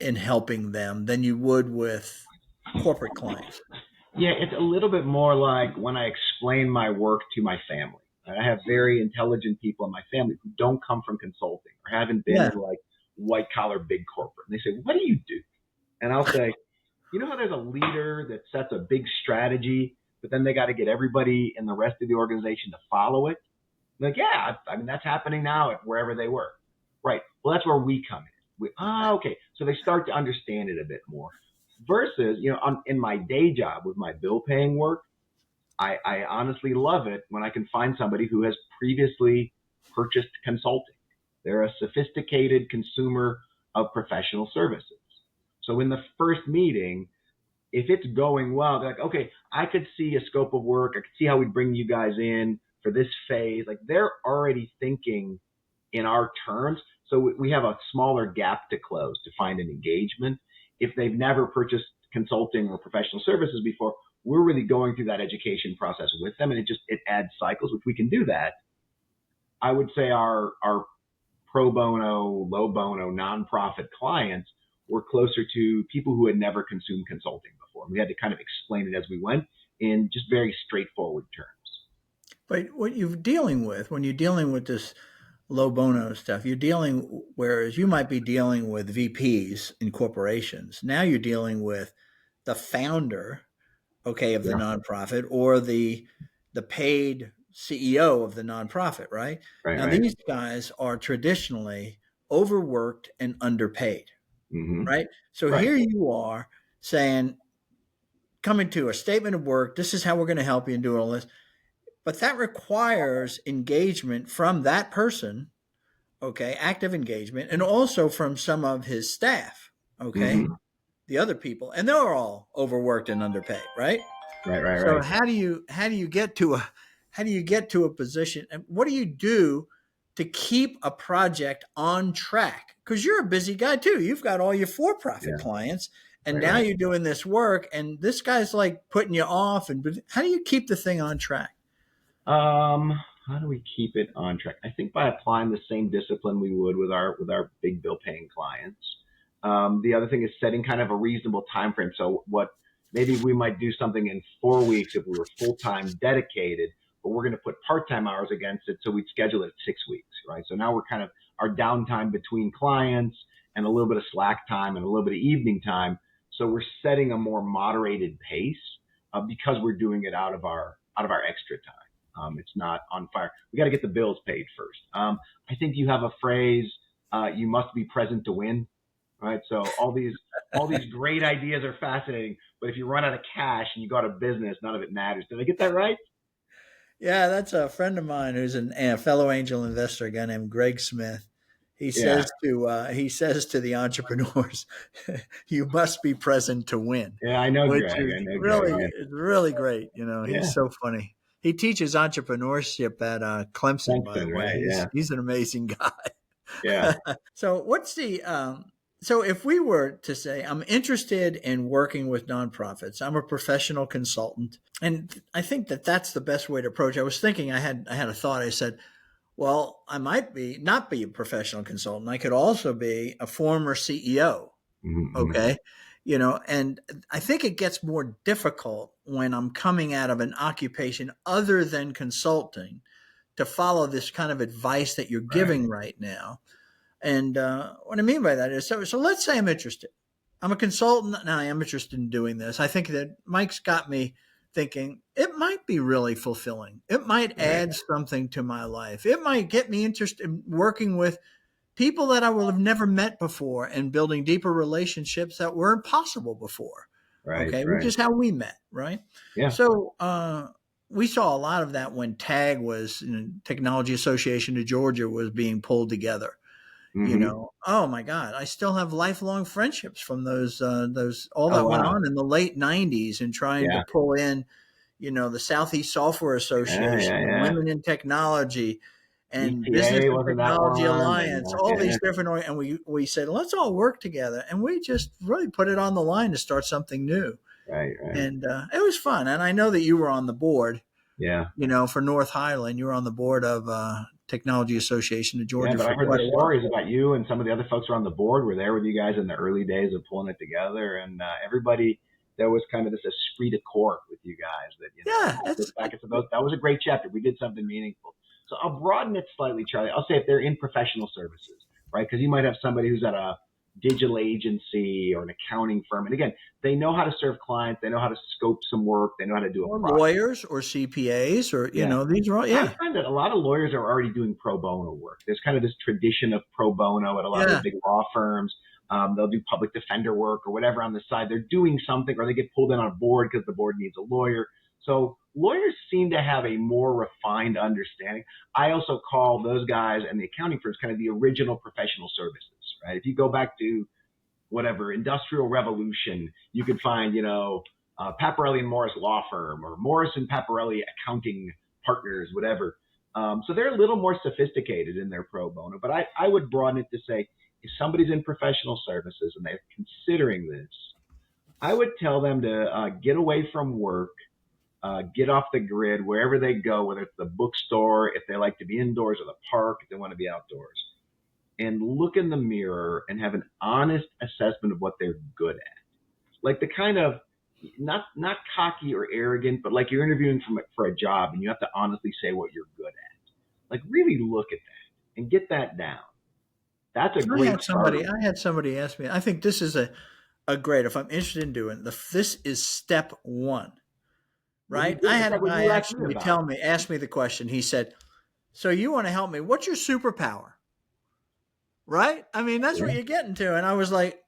helping them than you would with corporate clients? Yeah, it's a little bit more like when I explain my work to my family. I have very intelligent people in my family who don't come from consulting or haven't been Yeah. in like white collar big corporate. And they say, "What do you do?" And I'll say, "You know how there's a leader that sets a big strategy, but then they got to get everybody in the rest of the organization to follow it?" Like, yeah, I mean, that's happening now at wherever they work. Right. Well, that's where we come in. Okay. So they start to understand it a bit more. Versus, in my day job with my bill paying work, I honestly love it when I can find somebody who has previously purchased consulting. They're a sophisticated consumer of professional services. So in the first meeting, if it's going well, they're like, okay, I could see a scope of work. I could see how we'd bring you guys in for this phase. Like they're already thinking in our terms. So we have a smaller gap to close to find an engagement. If they've never purchased consulting or professional services before, we're really going through that education process with them, and it adds cycles, which we can do that. I would say our pro bono, low bono, nonprofit clients were closer to people who had never consumed consulting before. We had to kind of explain it as we went in just very straightforward terms. But what you're dealing with when you're dealing with this low bono stuff, whereas you might be dealing with VPs in corporations. Now you're dealing with the founder, okay, of the Yeah. nonprofit or the paid CEO of the nonprofit, right? Right. Now Right. these guys are traditionally overworked and underpaid, Mm-hmm. right? So Right. here you are saying, coming to a statement of work, this is how we're going to help you and do all this. But that requires engagement from that person, okay, active engagement, and also from some of his staff, okay, Mm-hmm. the other people, and they're all overworked and underpaid, right? Right. Right. So Right. how do you get to a position, and what do you do to keep a project on track? Because you're a busy guy too. You've got all your for-profit Yeah. clients, and Right. now Right. you're doing this work, and this guy's like putting you off. And how do you keep the thing on track? How do we keep it on track? I think by applying the same discipline we would with our big bill paying clients. The other thing is setting kind of a reasonable time frame. So what maybe we might do something in 4 weeks if we were full time dedicated, but we're going to put part time hours against it. So we'd schedule it at 6 weeks, right? So now we're kind of our downtime between clients and a little bit of slack time and a little bit of evening time. So we're setting a more moderated pace because we're doing it out of our extra time. It's not on fire. We got to get the bills paid first. I think you have a phrase, you must be present to win, right? So all these great ideas are fascinating, but if you run out of cash and you go out of business, none of it matters. Did I get that right? Yeah, that's a friend of mine who's a fellow angel investor, a guy named Greg Smith. Yeah. He says to the entrepreneurs, "You must be present to win," Yeah, I know which Greg. is I know Greg. really Yeah. really great. He's Yeah. so funny. He teaches entrepreneurship at Clemson, by the Clemson, way. right? Yeah. He's an amazing guy. Yeah. So what's the so if we were to say I'm interested in working with nonprofits, I'm a professional consultant, and I think that that's the best way to approach it. I was thinking I had a thought. I said, well, I might be not be a professional consultant. I could also be a former CEO. Mm-hmm. Okay. And I think it gets more difficult when I'm coming out of an occupation other than consulting to follow this kind of advice that you're Right. giving right now. And what I mean by that is, so let's say I'm interested. I'm a consultant and I am interested in doing this. I think that Mike's got me thinking it might be really fulfilling. It might Right. add something to my life. It might get me interested in working with people that I will have never met before and building deeper relationships that weren't possible before. Right. Okay. Which Right. is how we met. Right. Yeah. So, we saw a lot of that when TAG was, Technology Association of Georgia, was being pulled together. Mm-hmm. Oh my God, I still have lifelong friendships from those all Oh that went wow. on in the late '90s and trying to Yeah. pull in, the Southeast Software Yeah. Association Yeah. and Yeah. Women in Technology and Business ETA and wasn't that Technology one, and Alliance, all yeah. these different, and we said, let's all work together. And we just really put it on the line to start something new. Right. Right. And it was fun. And I know that you were on the board, Yeah. for North Highland. You were on the board of Technology Association of Yeah, Georgia but for I heard quite the a while. stories about you and some of the other folks who were on the board were there with you guys in the early days of pulling it together, and everybody. There was kind of this esprit de corps with you guys that Yeah, I look back at that was a great chapter. We did something meaningful. So I'll broaden it slightly, Charlie. I'll say if they're in professional services, right? Because you might have somebody who's at a digital agency or an accounting firm, and again, they know how to serve clients, they know how to scope some work, they know how to do a or project. lawyers or CPAs or Yeah. these are all, I yeah. find that a lot of lawyers are already doing pro bono work. There's kind of this tradition of pro bono at a lot of Yeah. the big law firms. They'll do public defender work or whatever on the side. They're doing something, or they get pulled in on a board because the board needs a lawyer. So lawyers seem to have a more refined understanding. I also call those guys and the accounting firms kind of the original professional services, right? If you go back to whatever industrial revolution, you could find, Paparelli and Morris law firm or Morris and Paparelli accounting partners, whatever. So they're a little more sophisticated in their pro bono, but I would broaden it to say if somebody's in professional services and they're considering this, I would tell them to get away from work, get off the grid wherever they go, whether it's the bookstore, if they like to be indoors, or the park, if they want to be outdoors, and look in the mirror and have an honest assessment of what they're good at. Like the kind of not cocky or arrogant, but like you're interviewing for a job and you have to honestly say what you're good at. Like really look at that and get that down. That's a great starter. I had somebody ask me, I think this is a great, if I'm interested in doing this is step one, What do you right? do? I It's had a like what guy you asked me actually about. ask me the question. He said, so you want to help me? What's your superpower? Right? I mean, that's what Yeah. you're getting to. And I was like,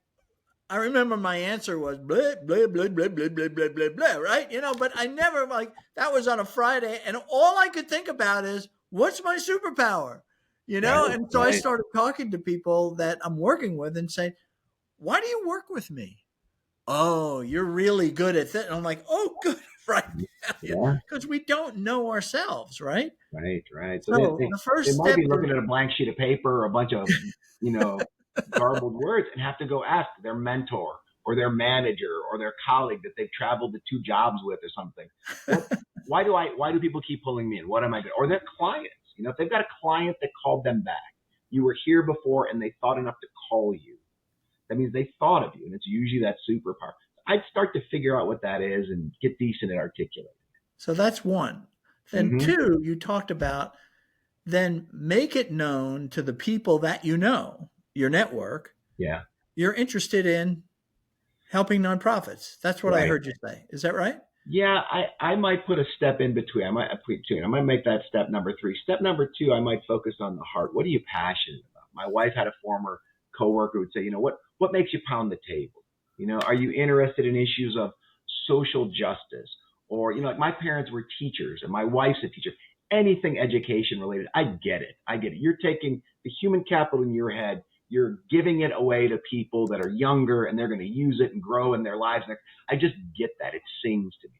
I remember my answer was blah, blah, blah, blah, blah, blah, blah, blah, blah, right? But I never, that was on a Friday. And all I could think about is, what's my superpower? Right. And so I Right. started talking to people that I'm working with and saying, why do you work with me? Oh, you're really good at that. And I'm like, oh, good. Right. Yeah. Because we don't know ourselves, right? Right. Right. So So the they first might step be is, looking at a blank sheet of paper or a bunch of, garbled words and have to go ask their mentor or their manager or their colleague that they've traveled to 2 jobs with or something. Why do people keep pulling me in? What am I doing? Or their clients, if they've got a client that called them back, you were here before and they thought enough to call you. That means they thought of you, and it's usually that superpower. I'd start to figure out what that is and get decent at articulating. so that's one. Then Mm-hmm. two, you talked about, then make it known to the people that your network, Yeah. you're interested in helping nonprofits. That's what I Right. heard you say. Is that right? Yeah, I might put a step in between. I might make that step number 3. Step number 2, I might focus on the heart. What are you passionate about? My wife had a former coworker who would say, what makes you pound the table? Are you interested in issues of social justice, or, like my parents were teachers and my wife's a teacher, anything education related, I get it. You're taking the human capital in your head, you're giving it away to people that are younger and they're going to use it and grow in their lives. I just get that. It sings to me.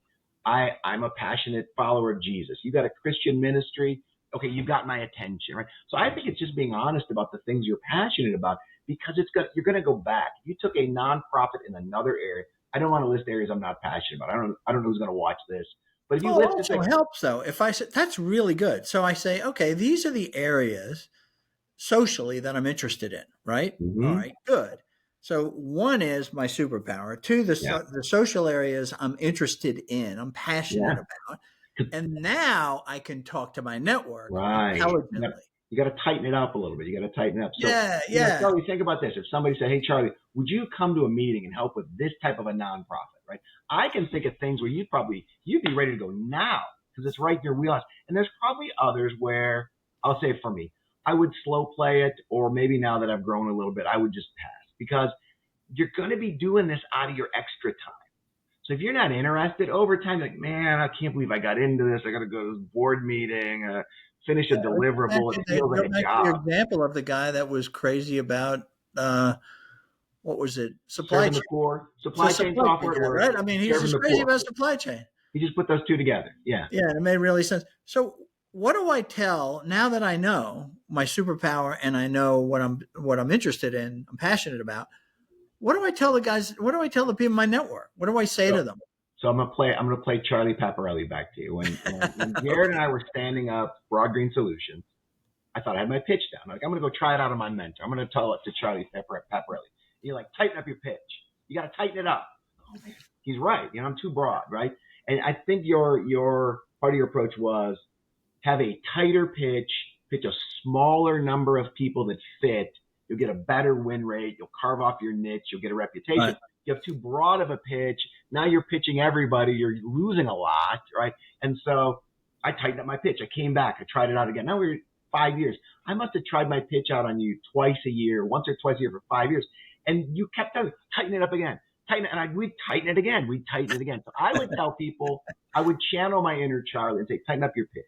I'm a passionate follower of Jesus. You got a Christian ministry. Okay, you've got my attention, right? So I think it's just being honest about the things you're passionate about, because you're going to go back. You took a nonprofit in another area. I don't want to list areas I'm not passionate about. I don't know who's going to watch this. But if you Well, it list also helps though. If I said that's really good. So I say, okay, these are the areas socially that I'm interested in, right? All right, good. So one is my superpower. Two, the social areas I'm interested in, I'm passionate about. And now I can talk to my network intelligently. You got to tighten it up a little bit. You got to tighten it up. So, yeah. Charlie, think about this. If somebody said, hey, Charlie, would you come to a meeting and help with this type of a nonprofit, right? I can think of things where you'd be ready to go now because it's right in your wheelhouse. And there's probably others where, I'll say for me, I would slow play it, or maybe now that I've grown a little bit, I would just pass, because you're going to be doing this out of your extra time. So if you're not interested, over time, like, man, I can't believe I got into this. I got to go to this board meeting, finish a deliverable. It feels like a job. Your example of the guy that was crazy about, what was it? Supply chain. Supply chain software, right? I mean, he's just crazy about supply chain. He just put those two together. Yeah. Yeah, it made really sense. So what do I tell now that I know my superpower and I know what I'm interested in, I'm passionate about? What do I tell the guys? What do I tell the people in my network? What do I say to them? So I'm gonna play Charlie Paparelli back to you. When Jared and I were standing up Broad Green Solutions, I thought I had my pitch down. I'm gonna go try it out on my mentor. I'm gonna tell it to Charlie Paparelli. You're like, tighten up your pitch. You got to tighten it up. Oh, man. He's right. I'm too broad, right? And I think your part of your approach was have a tighter pitch a smaller number of people that fit. You'll get a better win rate. You'll carve off your niche. You'll get a reputation. Right. You have too broad of a pitch. Now you're pitching everybody. You're losing a lot, right? And so I tightened up my pitch. I came back. I tried it out again. Now we're 5 years. I must have tried my pitch out on you once or twice a year for 5 years. And you kept tightening it up again. We'd tighten it again. We'd tighten it again. So I would tell people, I would channel my inner Charlie and say, tighten up your pitch.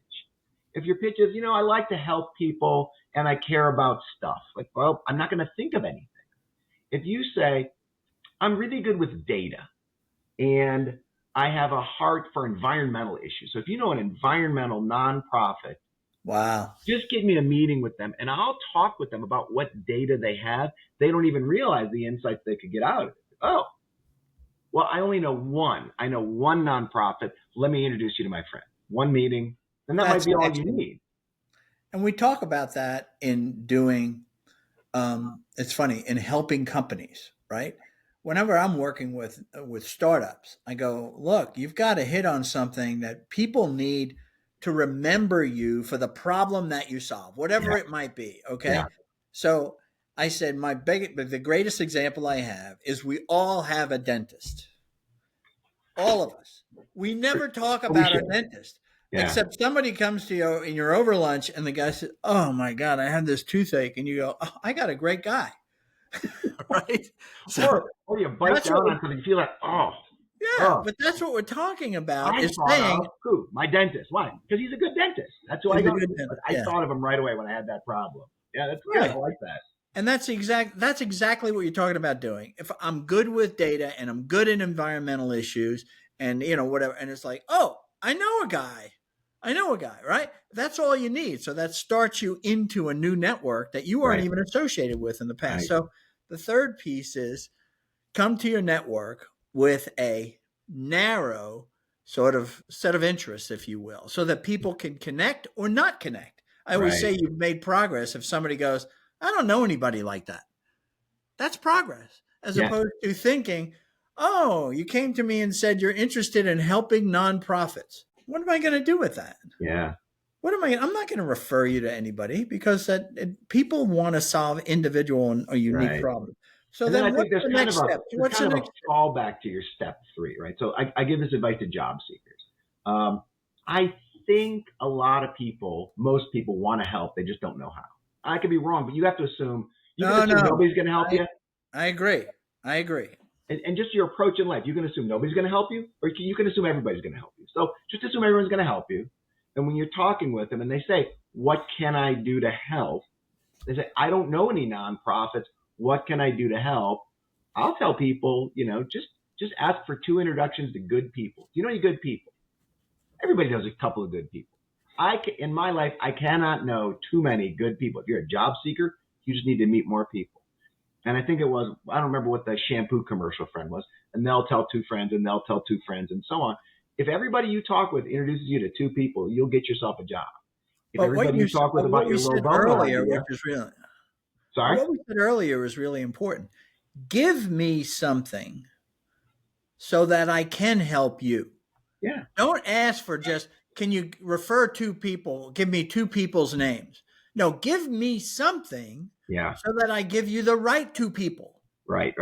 If your pitch is, I like to help people and I care about stuff. Like, well, I'm not going to think of anything. If you say, I'm really good with data and I have a heart for environmental issues. So if you know an environmental nonprofit, wow, just get me a meeting with them and I'll talk with them about what data they have. They don't even realize the insights they could get out of it. Oh, well, I only know one. I know one nonprofit. Let me introduce you to my friend. One meeting. And that might be all you need. And we talk about that in doing, it's funny, in helping companies, right? Whenever I'm working with startups, I go, look, you've got to hit on something that people need to remember you for the problem that you solve, whatever it might be. Okay. Yeah. So I said, the greatest example I have is we all have a dentist. All of us. We never talk about our dentist. Yeah. Except somebody comes to you in your over lunch and the guy says, oh my God, I had this toothache. And you go, oh, I got a great guy. Right? So, or you bite down on something, you feel like, oh. Yeah, but that's what we're talking about. Who? My dentist. Why? Because he's a good dentist. That's who I go to. I thought of him right away when I had that problem. Yeah, that's good. I like that. And that's exactly what you're talking about doing. If I'm good with data and I'm good in environmental issues and, whatever, and it's like, oh, I know a guy, right? That's all you need. So that starts you into a new network that you weren't even associated with in the past. Right. So the third piece is come to your network with a narrow sort of set of interests, if you will, so that people can connect or not connect. I always say you've made progress if somebody goes, I don't know anybody like that. That's progress, as opposed to thinking, oh, you came to me and said you're interested in helping nonprofits. What am I going to do with that? Yeah. I'm not going to refer you to anybody because people want to solve individual or unique problems. So then what's the next step? What's the next fallback to your step 3, right? So I give this advice to job seekers. I think most people want to help. They just don't know how. I could be wrong, but you have to assume nobody's going to help you. I agree. And just your approach in life. You can assume nobody's going to help you, or you can assume everybody's going to help you. So just assume everyone's going to help you. And when you're talking with them and they say, what can I do to help? They say, I don't know any nonprofits. What can I do to help? I'll tell people, just ask for 2 introductions to good people. Do you know any good people? Everybody knows a couple of good people. In my life, I cannot know too many good people. If you're a job seeker, you just need to meet more people. And I think it was, I don't remember what the shampoo commercial friend was, and they'll tell 2 friends and they'll tell 2 friends and so on. If everybody you talk with introduces you to 2 people, you'll get yourself a job. If But everybody you talk with about your low bono idea, which is really, sorry? what we said earlier is really important. Give me something so that I can help you. Yeah. Don't ask for just, can you refer 2 people? Give me 2 people's names. No, give me something so that I give you the right 2 people. Right.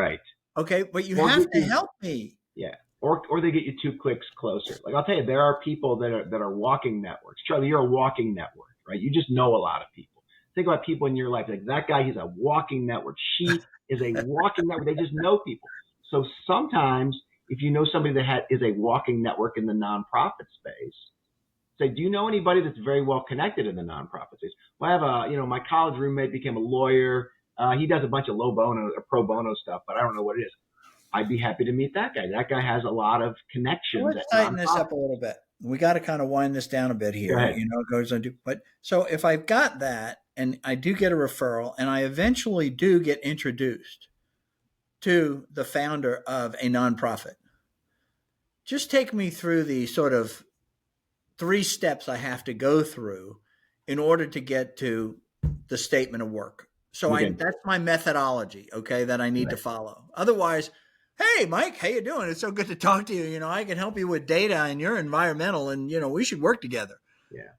Okay, but you have to help me. Yeah. Or they get you 2 clicks closer. Like I'll tell you, there are people that are walking networks. Charlie, you're a walking network, right? You just know a lot of people. Think about people in your life. Like that guy, he's a walking network. She is a walking network. They just know people. So sometimes if you know somebody that is a walking network in the nonprofit space, say, do you know anybody that's very well connected in the nonprofit space? Well, I have my college roommate became a lawyer. He does a bunch of pro bono stuff, but I don't know what it is. I'd be happy to meet that guy. That guy has a lot of connections. Let's tighten this up a little bit. We got to kind of wind this down a bit here. It goes into, but so if I've got that and I do get a referral and I eventually do get introduced to the founder of a nonprofit, just take me through the sort of 3 steps I have to go through in order to get to the statement of work. So that's my methodology, okay, that I need to follow. Otherwise, hey, Mike, how you doing? It's so good to talk to you. I can help you with data and your environmental, and we should work together. Yeah.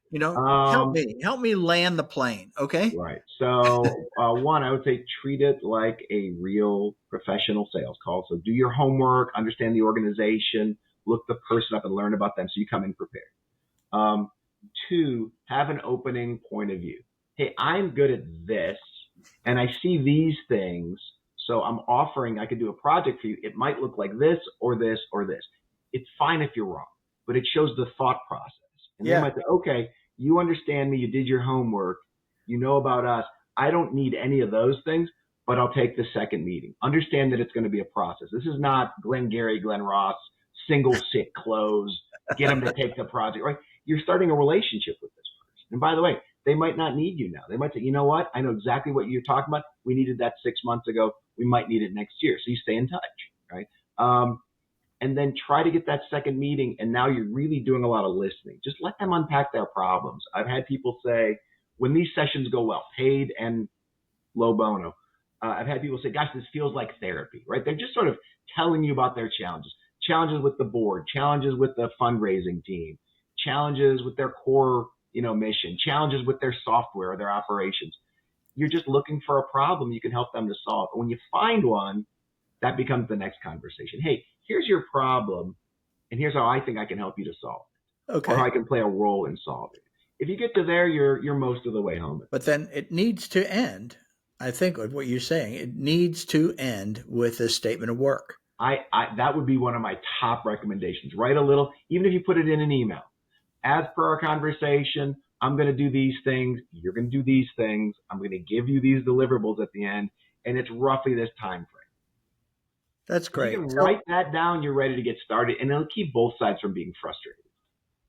Help me land the plane, okay? Right. So one, I would say treat it like a real professional sales call. So do your homework, understand the organization, look the person up and learn about them so you come in prepared. 2, have an opening point of view. Hey, I'm good at this and I see these things. So I'm offering, I could do a project for you. It might look like this or this or this. It's fine if you're wrong, but it shows the thought process. And they might say, okay, you understand me. You did your homework. You know about us. I don't need any of those things, but I'll take the second meeting. Understand that it's going to be a process. This is not Glenn Gary, Glenn Ross, single sick close, get them to take the project, right? You're starting a relationship with this person. And by the way, they might not need you now. They might say, you know what? I know exactly what you're talking about. We needed that 6 months ago. We might need it next year. So you stay in touch, right? And then try to get that second meeting. And now you're really doing a lot of listening. Just let them unpack their problems. I've had people say, when these sessions go well, paid and low bono, I've had people say, gosh, this feels like therapy, right? They're just sort of telling you about their challenges with the board, challenges with the fundraising team, challenges with their core, mission, challenges with their software or their operations. You're just looking for a problem you can help them to solve. And when you find one, that becomes the next conversation. Hey, here's your problem, and here's how I think I can help you to solve it. Okay. Or how I can play a role in solving it. If you get to there, you're most of the way home. But then it needs to end. I think with what you're saying, it needs to end with a statement of work. That would be one of my top recommendations. Write a little, even if you put it in an email. As per our conversation, I'm going to do these things. You're going to do these things. I'm going to give you these deliverables at the end, and it's roughly this time frame. That's great. You can write that down. You're ready to get started, and it'll keep both sides from being frustrated.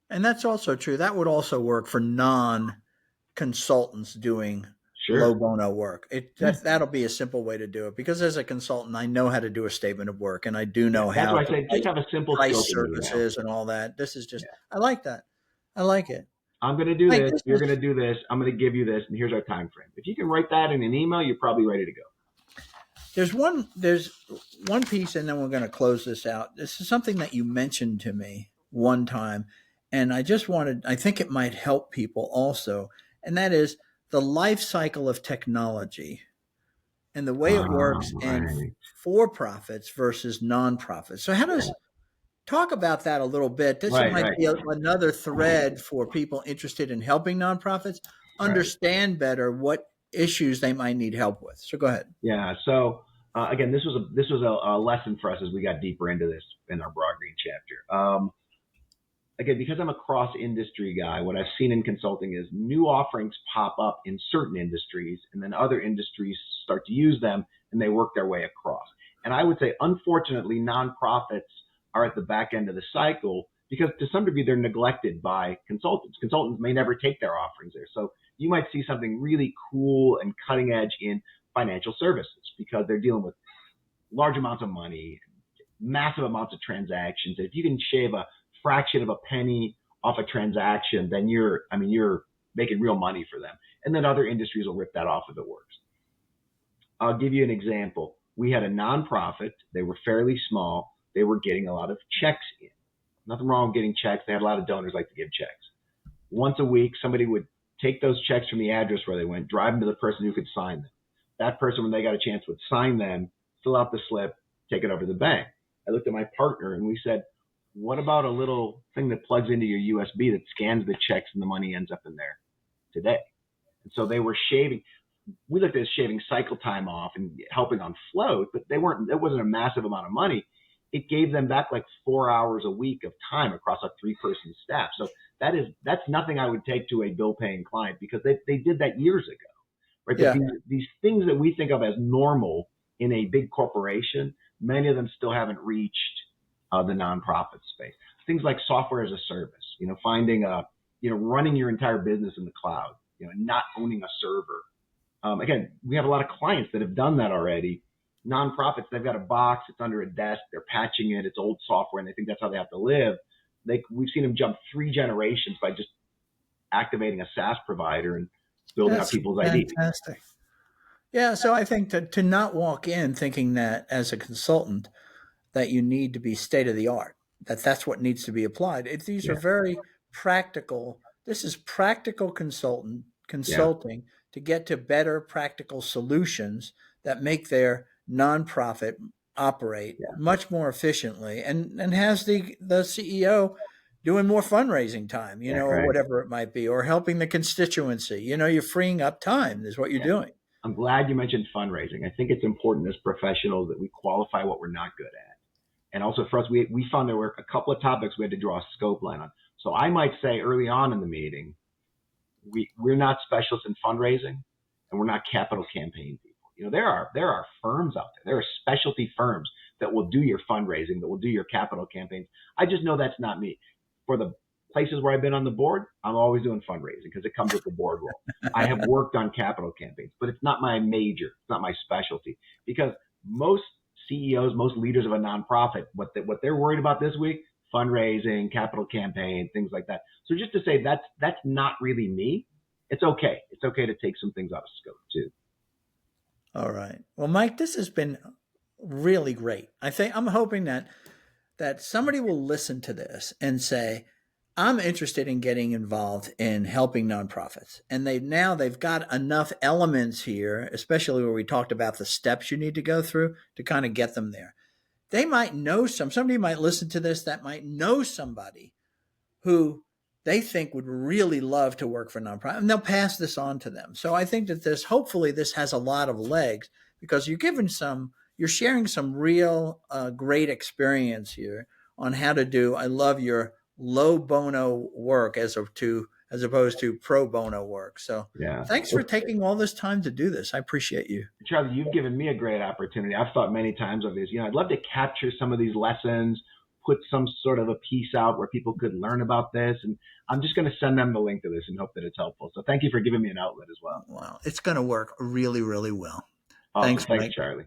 And that's also true. That would also work for non-consultants doing low bono work. That'll be a simple way to do it, because as a consultant, I know how to do a statement of work, and I do know how. That's why I say just have a simple price services and all that. This is just, I like that. I like it. I'm going to do this. You're going to do this. I'm going to give you this, and here's our time frame. If you can write that in an email, you're probably ready to go. There's one piece, and then we're going to close this out. This is something that you mentioned to me one time, and I think it might help people also, and that is the life cycle of technology and the way it works in for-profits versus nonprofits. So talk about that a little bit. This might be another thread for people interested in helping nonprofits understand better what issues they might need help with. So go ahead. Yeah. So Again, this was a lesson for us as we got deeper into this in our Broad Green chapter. Again, because I'm a cross industry guy, what I've seen in consulting is new offerings pop up in certain industries, and then other industries start to use them, and they work their way across. And I would say, unfortunately, nonprofits are at the back end of the cycle because to some degree they're neglected by consultants. Consultants may never take their offerings there. So you might see something really cool and cutting edge in financial services because they're dealing with large amounts of money, massive amounts of transactions. If you can shave a fraction of a penny off a transaction, then you're making real money for them. And then other industries will rip that off if it works. I'll give you an example. We had a nonprofit. They were fairly small. They were getting a lot of checks in. Nothing wrong with getting checks. They had a lot of donors like to give checks. Once a week, somebody would take those checks from the address where they went, drive them to the person who could sign them. That person, when they got a chance, would sign them, fill out the slip, take it over to the bank. I looked at my partner and we said, what about a little thing that plugs into your USB that scans the checks and the money ends up in there today? And so they were shaving. We looked at shaving cycle time off and helping on float, but it wasn't a massive amount of money. It gave them back like 4 hours a week of time across a 3-person staff. So that's nothing I would take to a bill paying client because they did that years ago, right? Yeah. But these things that we think of as normal in a big corporation, many of them still haven't reached the nonprofit space. Things like software as a service, finding running your entire business in the cloud, not owning a server. Again, we have a lot of clients that have done that already. Nonprofits, they've got a box, it's under a desk, they're patching it, it's old software, and they think that's how they have to live. We've seen them jump 3 generations by just activating a SaaS provider and building out people's ID. Fantastic. Yeah, so I think to not walk in thinking that as a consultant that you need to be state of the art, that's what needs to be applied. These are very practical. This is practical consulting to get to better practical solutions that make their nonprofit operate much more efficiently and has the CEO doing more fundraising time, or whatever it might be, or helping the constituency. You're freeing up time is what you're doing. I'm glad you mentioned fundraising. I think it's important as professionals that we qualify what we're not good at. And also for us, we found there were a couple of topics we had to draw a scope line on. So I might say early on in the meeting, we're not specialists in fundraising and we're not capital campaign people. There are firms out there. There are specialty firms that will do your fundraising, that will do your capital campaigns. I just know that's not me. For the places where I've been on the board, I'm always doing fundraising because it comes with the board role. I have worked on capital campaigns, but it's not my major. It's not my specialty because most CEOs, most leaders of a nonprofit, what they're worried about this week, fundraising, capital campaign, things like that. So just to say that's not really me. It's okay. It's okay to take some things out of scope too. All right. Well, Mike, this has been really great. I'm hoping that somebody will listen to this and say, I'm interested in getting involved in helping nonprofits. And they've got enough elements here, especially where we talked about the steps you need to go through to kind of get them there. They might know somebody might listen to this that might know somebody who they think would really love to work for a nonprofit, and they'll pass this on to them. So I think that hopefully this has a lot of legs because you're sharing some real great experience here on how to do. I love your low bono work as opposed to pro bono work. So thanks for taking all this time to do this. I appreciate you. Charlie, you've given me a great opportunity. I've thought many times of this. I'd love to capture some of these lessons, put some sort of a piece out where people could learn about this. And I'm just going to send them the link to this and hope that it's helpful. So thank you for giving me an outlet as well. Wow. It's going to work really, really well. Awesome. Thanks, Charlie.